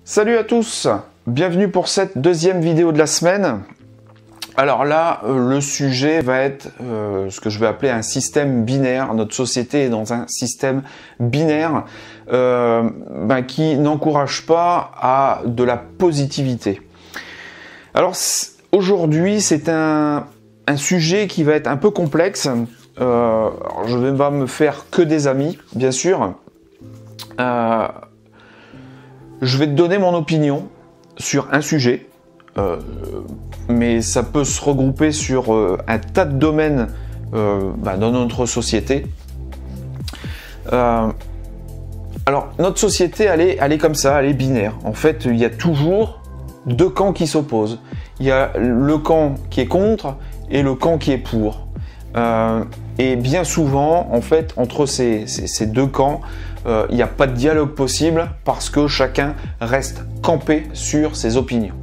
Salut à tous, bienvenue pour cette deuxième vidéo de la semaine. Alors là, le sujet va être ce que je vais appeler un système binaire. Notre société est dans un système binaire qui n'encourage pas à de la positivité. Alors aujourd'hui, c'est un sujet qui va être un peu complexe. Alors, je ne vais pas me faire que des amis, bien sûr. Je vais te donner mon opinion sur un sujet, mais ça peut se regrouper sur un tas de domaines dans notre société. Alors, notre société, elle est comme ça, elle est binaire. En fait, il y a toujours deux camps qui s'opposent. Il y a le camp qui est contre et le camp qui est pour. Et bien souvent, en fait, entre ces deux camps, il n'y a pas de dialogue possible parce que chacun reste campé sur ses opinions.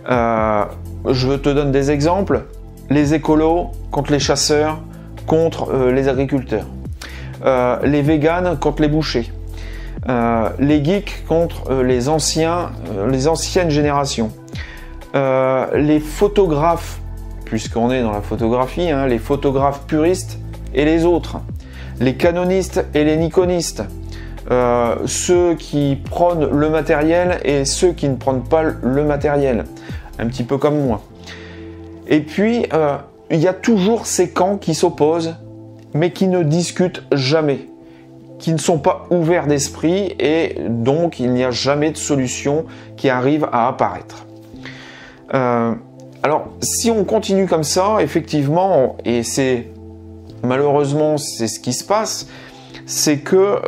Je te donne des exemples. Les écolos contre les chasseurs, contre les agriculteurs. Les véganes contre les bouchers. Les geeks contre les anciennes générations. Les photographes, puisqu'on est dans la photographie, les photographes puristes et les autres. Les canonistes et les nikonistes, ceux qui prônent le matériel et ceux qui ne prônent pas le matériel, un petit peu comme moi. Et puis, il y a toujours ces camps qui s'opposent, mais qui ne discutent jamais, qui ne sont pas ouverts d'esprit, et donc il n'y a jamais de solution qui arrive à apparaître. Alors, si on continue comme ça, effectivement, et malheureusement, c'est ce qui se passe, c'est que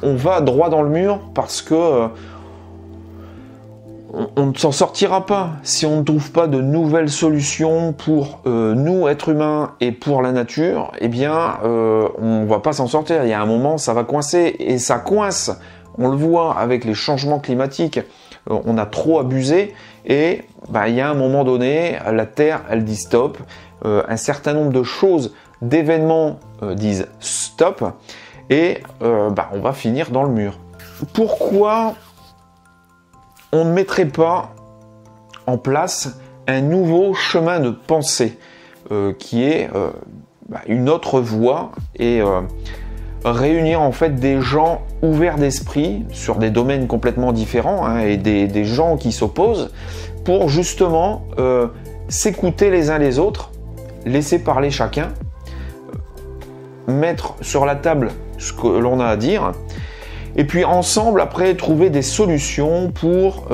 on va droit dans le mur parce que on ne s'en sortira pas si on ne trouve pas de nouvelles solutions pour nous, êtres humains, et pour la nature. Eh bien, on va pas s'en sortir. Il y a un moment, ça va coincer, et ça coince. On le voit avec les changements climatiques. On a trop abusé, et il y a un moment donné, la Terre, elle dit stop. Un certain nombre de choses, d'événements disent stop, et on va finir dans le mur. Pourquoi on ne mettrait pas en place un nouveau chemin de pensée qui est une autre voie, et réunir en fait des gens ouverts d'esprit sur des domaines complètement différents, et des gens qui s'opposent pour justement s'écouter les uns les autres, laisser parler chacun, mettre sur la table ce que l'on a à dire, et puis ensemble après trouver des solutions pour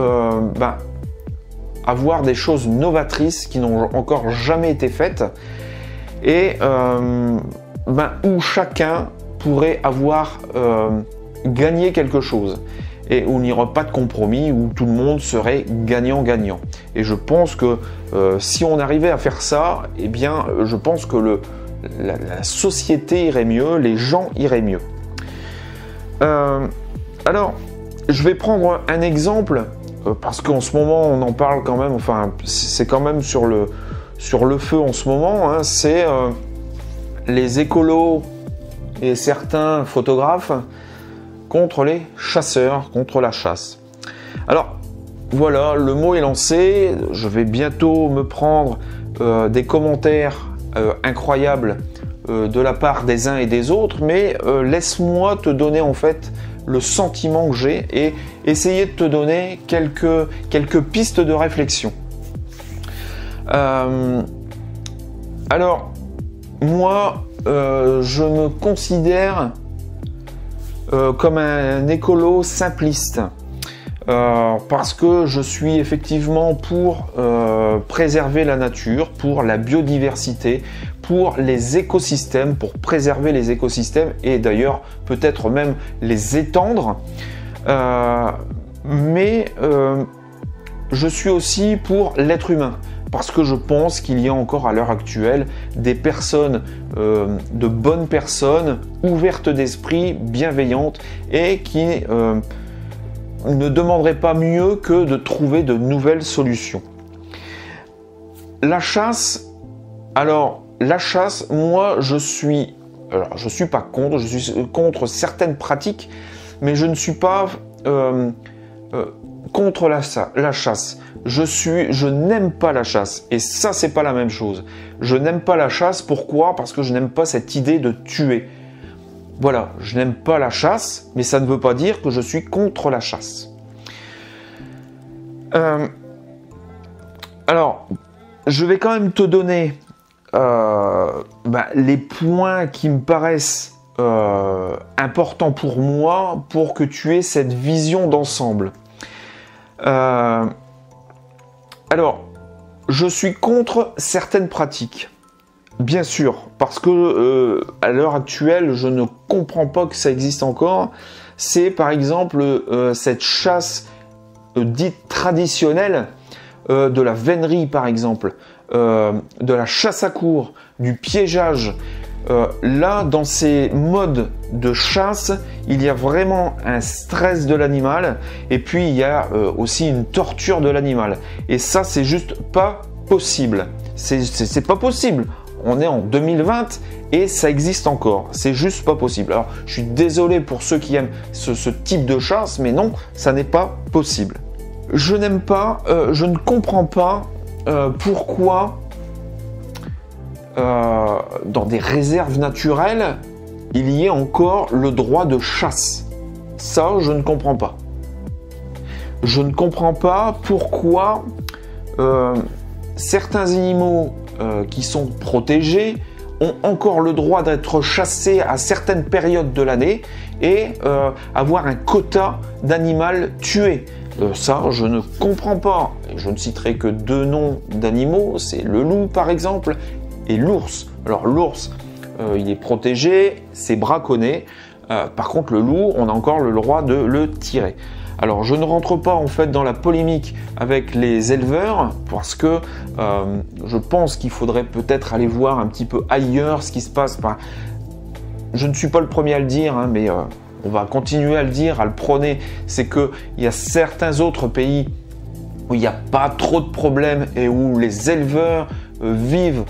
avoir des choses novatrices qui n'ont encore jamais été faites, et où chacun pourrait avoir gagné quelque chose, et où il n'y aura pas de compromis, où tout le monde serait gagnant-gagnant. Et je pense que si on arrivait à faire ça, eh bien, je pense que la société irait mieux, les gens iraient mieux. Alors, je vais prendre un exemple, parce qu'en ce moment, on en parle quand même, enfin, c'est quand même sur le feu en ce moment, c'est les écolos et certains photographes contre les chasseurs, contre la chasse. Alors, voilà, le mot est lancé, je vais bientôt me prendre des commentaires incroyables de la part des uns et des autres, mais laisse-moi te donner en fait le sentiment que j'ai et essayer de te donner quelques pistes de réflexion. Alors, moi, je me considère comme un écolo simpliste. Parce que je suis effectivement pour préserver la nature, pour la biodiversité, pour les écosystèmes, pour préserver les écosystèmes, et d'ailleurs peut-être même les étendre. Mais je suis aussi pour l'être humain, parce que je pense qu'il y a encore à l'heure actuelle des personnes, de bonnes personnes, ouvertes d'esprit, bienveillantes, et qui ne demanderait pas mieux que de trouver de nouvelles solutions. La chasse, moi je suis pas contre, je suis contre certaines pratiques, mais je ne suis pas contre la chasse. Je n'aime pas la chasse. Et ça, c'est pas la même chose. Je n'aime pas la chasse. Pourquoi? Parce que je n'aime pas cette idée de tuer. Voilà, je n'aime pas la chasse, mais ça ne veut pas dire que je suis contre la chasse. Alors, je vais quand même te donner les points qui me paraissent importants pour moi pour que tu aies cette vision d'ensemble. Alors, je suis contre certaines pratiques. Bien sûr, parce que à l'heure actuelle, je ne comprends pas que ça existe encore. C'est par exemple cette chasse dite traditionnelle de la vénerie par exemple, de la chasse à courre, du piégeage. Là, dans ces modes de chasse, il y a vraiment un stress de l'animal et puis il y a aussi une torture de l'animal. Et ça, c'est juste pas possible. C'est pas possible. On est en 2020 et ça existe encore. C'est juste pas possible. Alors, je suis désolé pour ceux qui aiment ce type de chasse, mais non, ça n'est pas possible. Je n'aime pas, je ne comprends pas pourquoi dans des réserves naturelles, il y ait encore le droit de chasse. Ça, je ne comprends pas. Je ne comprends pas pourquoi certains animaux qui sont protégés ont encore le droit d'être chassés à certaines périodes de l'année et avoir un quota d'animal tué. Ça, je ne comprends pas. Je ne citerai que deux noms d'animaux, c'est le loup par exemple et l'ours. Alors l'ours, il est protégé, c'est braconné. Par contre, le loup, on a encore le droit de le tirer. Alors, je ne rentre pas en fait dans la polémique avec les éleveurs parce que je pense qu'il faudrait peut-être aller voir un petit peu ailleurs ce qui se passe. Enfin, je ne suis pas le premier à le dire, hein, mais on va continuer à le dire, à le prôner. C'est qu'il y a certains autres pays où il n'y a pas trop de problèmes et où les éleveurs vivent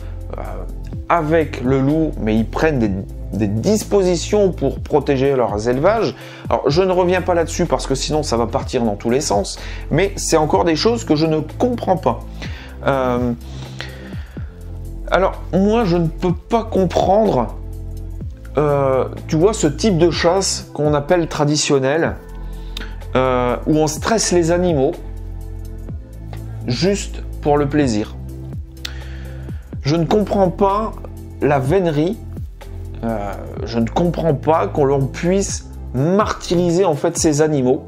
avec le loup, mais ils prennent des dispositions pour protéger leurs élevages. Alors, je ne reviens pas là-dessus parce que sinon ça va partir dans tous les sens, mais c'est encore des choses que je ne comprends pas. Alors, moi, je ne peux pas comprendre, tu vois, ce type de chasse qu'on appelle traditionnelle, où on stresse les animaux juste pour le plaisir. Je ne comprends pas la vénerie. Je ne comprends pas qu'on l'on puisse martyriser en fait ces animaux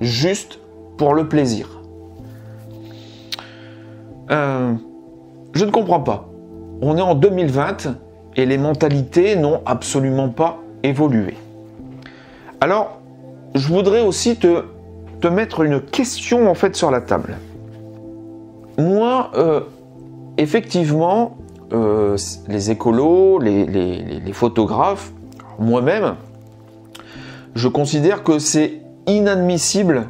juste pour le plaisir. Je ne comprends pas. On est en 2020 et les mentalités n'ont absolument pas évolué. Alors, je voudrais aussi te mettre une question en fait sur la table. Moi, effectivement, les écolos, les photographes, moi-même, je considère que c'est inadmissible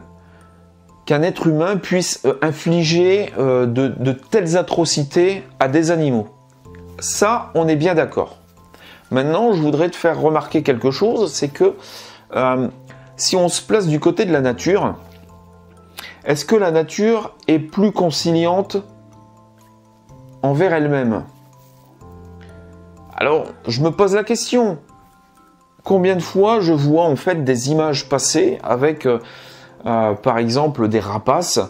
qu'un être humain puisse infliger de telles atrocités à des animaux. Ça, on est bien d'accord. Maintenant, je voudrais te faire remarquer quelque chose, c'est que si on se place du côté de la nature, est-ce que la nature est plus conciliante envers elle-même? Alors, je me pose la question. Combien de fois je vois en fait des images passer avec, par exemple, des rapaces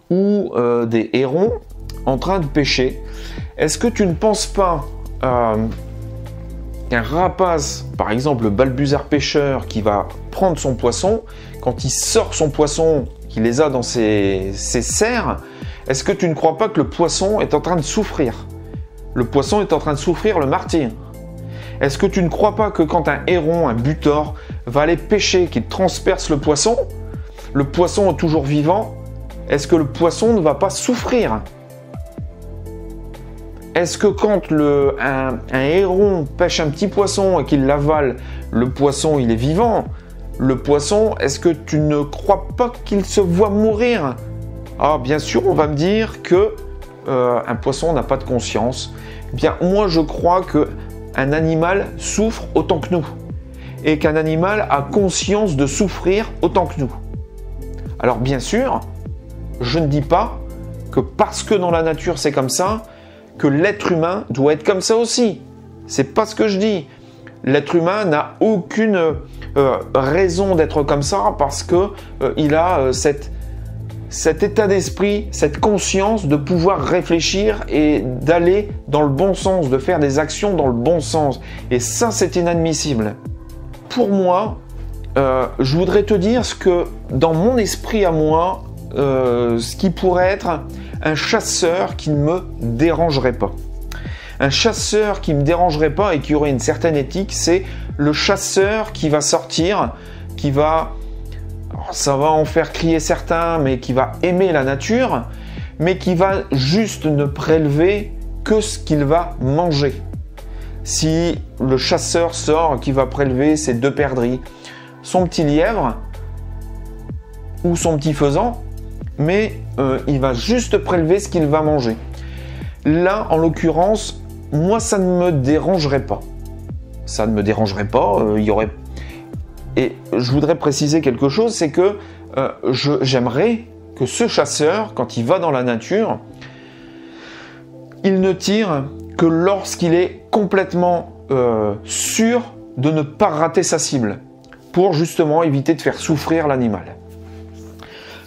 ou des hérons en train de pêcher? Est-ce que tu ne penses pas qu'un rapace, par exemple le balbuzard pêcheur, qui va prendre son poisson, quand il sort son poisson, qu'il les a dans ses serres, est-ce que tu ne crois pas que le poisson est en train de souffrir? Le poisson est en train de souffrir le martyre. Est-ce que tu ne crois pas que quand un héron, un butor, va aller pêcher, qu'il transperce le poisson est toujours vivant, est-ce que le poisson ne va pas souffrir? Est-ce que quand un héron pêche un petit poisson et qu'il l'avale, le poisson il est vivant? Le poisson, est-ce que tu ne crois pas qu'il se voit mourir? Ah, bien sûr, on va me dire que un poisson n'a pas de conscience. Bien, moi, je crois que un animal souffre autant que nous et qu'un animal a conscience de souffrir autant que nous. Alors bien sûr, je ne dis pas que parce que dans la nature c'est comme ça, que l'être humain doit être comme ça aussi. C'est pas ce que je dis. L'être humain n'a aucune raison d'être comme ça parce que il a cet état d'esprit, cette conscience de pouvoir réfléchir et d'aller dans le bon sens, de faire des actions dans le bon sens. Et ça, c'est inadmissible. Pour moi, je voudrais te dire ce que, dans mon esprit à moi, ce qui pourrait être un chasseur qui ne me dérangerait pas. Un chasseur qui ne me dérangerait pas et qui aurait une certaine éthique, c'est le chasseur qui va sortir, qui va... ça va en faire crier certains, mais qui va aimer la nature, mais qui va juste ne prélever que ce qu'il va manger. Si le chasseur sort, qui va prélever ses 2 perdrix, son petit lièvre ou son petit faisan, mais il va juste prélever ce qu'il va manger. Là, en l'occurrence, moi, ça ne me dérangerait pas. Ça ne me dérangerait pas. Il y aurait... Et je voudrais préciser quelque chose, c'est que j'aimerais que ce chasseur, quand il va dans la nature, il ne tire que lorsqu'il est complètement sûr de ne pas rater sa cible, pour justement éviter de faire souffrir l'animal.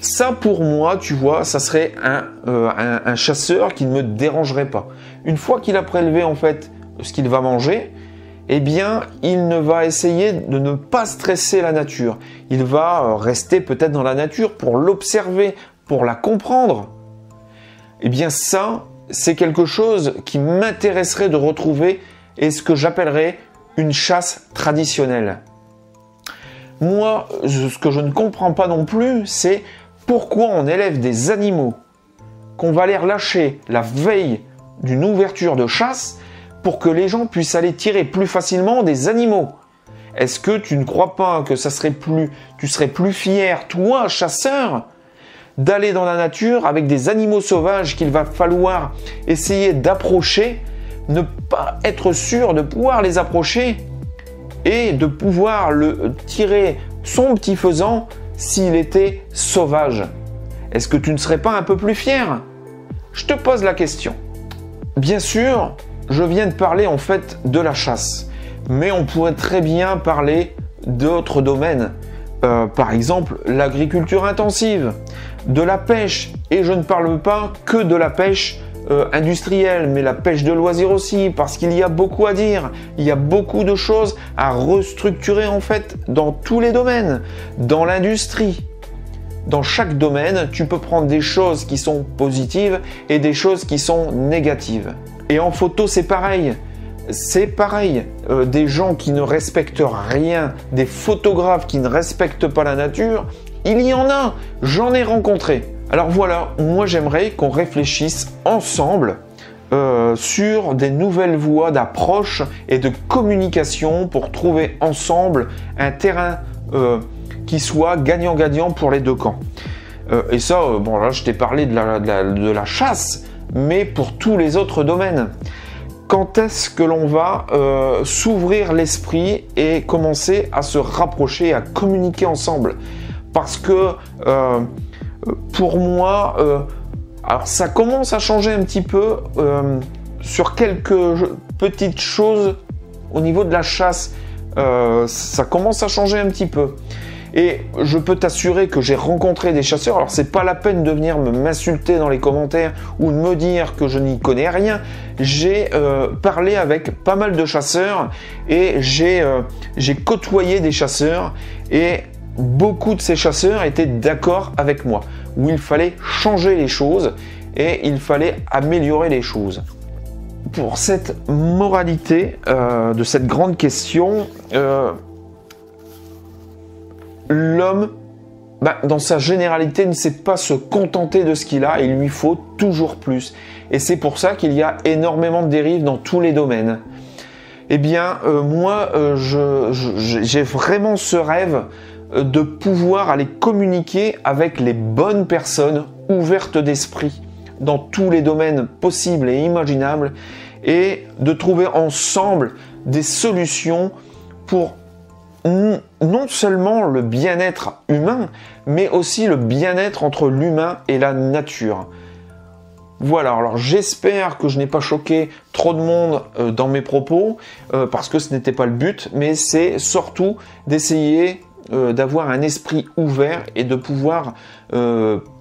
Ça, pour moi, tu vois, ça serait un chasseur qui ne me dérangerait pas. Une fois qu'il a prélevé, en fait, ce qu'il va manger, eh bien, il ne va essayer de ne pas stresser la nature. Il va rester peut-être dans la nature pour l'observer, pour la comprendre. Eh bien, ça, c'est quelque chose qui m'intéresserait de retrouver et ce que j'appellerais une chasse traditionnelle. Moi, ce que je ne comprends pas non plus, c'est pourquoi on élève des animaux qu'on va les relâcher la veille d'une ouverture de chasse pour que les gens puissent aller tirer plus facilement des animaux. Est-ce que tu ne crois pas que tu serais plus fier, toi, chasseur, d'aller dans la nature avec des animaux sauvages qu'il va falloir essayer d'approcher, ne pas être sûr de pouvoir les approcher et de pouvoir le tirer son petit faisan s'il était sauvage? Est-ce que tu ne serais pas un peu plus fier? Je te pose la question. Bien sûr, je viens de parler en fait de la chasse, mais on pourrait très bien parler d'autres domaines. Par exemple, l'agriculture intensive, de la pêche, et je ne parle pas que de la pêche industrielle, mais la pêche de loisirs aussi, parce qu'il y a beaucoup à dire, il y a beaucoup de choses à restructurer en fait dans tous les domaines, dans l'industrie. Dans chaque domaine, tu peux prendre des choses qui sont positives et des choses qui sont négatives. Et en photo, c'est pareil. C'est pareil. Des gens qui ne respectent rien, des photographes qui ne respectent pas la nature, il y en a. J'en ai rencontré. Alors voilà, moi j'aimerais qu'on réfléchisse ensemble sur des nouvelles voies d'approche et de communication pour trouver ensemble un terrain qui soit gagnant-gagnant pour les deux camps. Et ça, bon là je t'ai parlé de la chasse, mais pour tous les autres domaines. Quand est-ce que l'on va s'ouvrir l'esprit et commencer à se rapprocher, à communiquer ensemble? Parce que pour moi, alors ça commence à changer un petit peu sur quelques petites choses au niveau de la chasse. Ça commence à changer un petit peu. Et je peux t'assurer que j'ai rencontré des chasseurs. Alors c'est pas la peine de venir m'insulter dans les commentaires ou de me dire que je n'y connais rien. J'ai parlé avec pas mal de chasseurs et j'ai côtoyé des chasseurs et beaucoup de ces chasseurs étaient d'accord avec moi, où il fallait changer les choses et il fallait améliorer les choses. Pour cette moralité de cette grande question, l'homme, dans sa généralité, ne sait pas se contenter de ce qu'il a, il lui faut toujours plus. Et c'est pour ça qu'il y a énormément de dérives dans tous les domaines. Eh bien, moi, j'ai vraiment ce rêve de pouvoir aller communiquer avec les bonnes personnes ouvertes d'esprit dans tous les domaines possibles et imaginables et de trouver ensemble des solutions pour non seulement le bien-être humain, mais aussi le bien-être entre l'humain et la nature. Voilà, alors j'espère que je n'ai pas choqué trop de monde dans mes propos, parce que ce n'était pas le but, mais c'est surtout d'essayer d'avoir un esprit ouvert et de pouvoir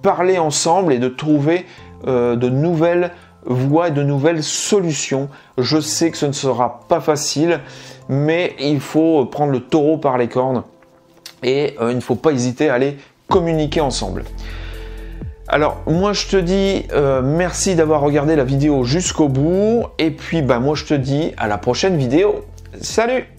parler ensemble et de trouver de nouvelles voies et de nouvelles solutions. Je sais que ce ne sera pas facile, mais il faut prendre le taureau par les cornes et il ne faut pas hésiter à aller communiquer ensemble. Alors moi je te dis merci d'avoir regardé la vidéo jusqu'au bout et puis moi je te dis à la prochaine vidéo. Salut!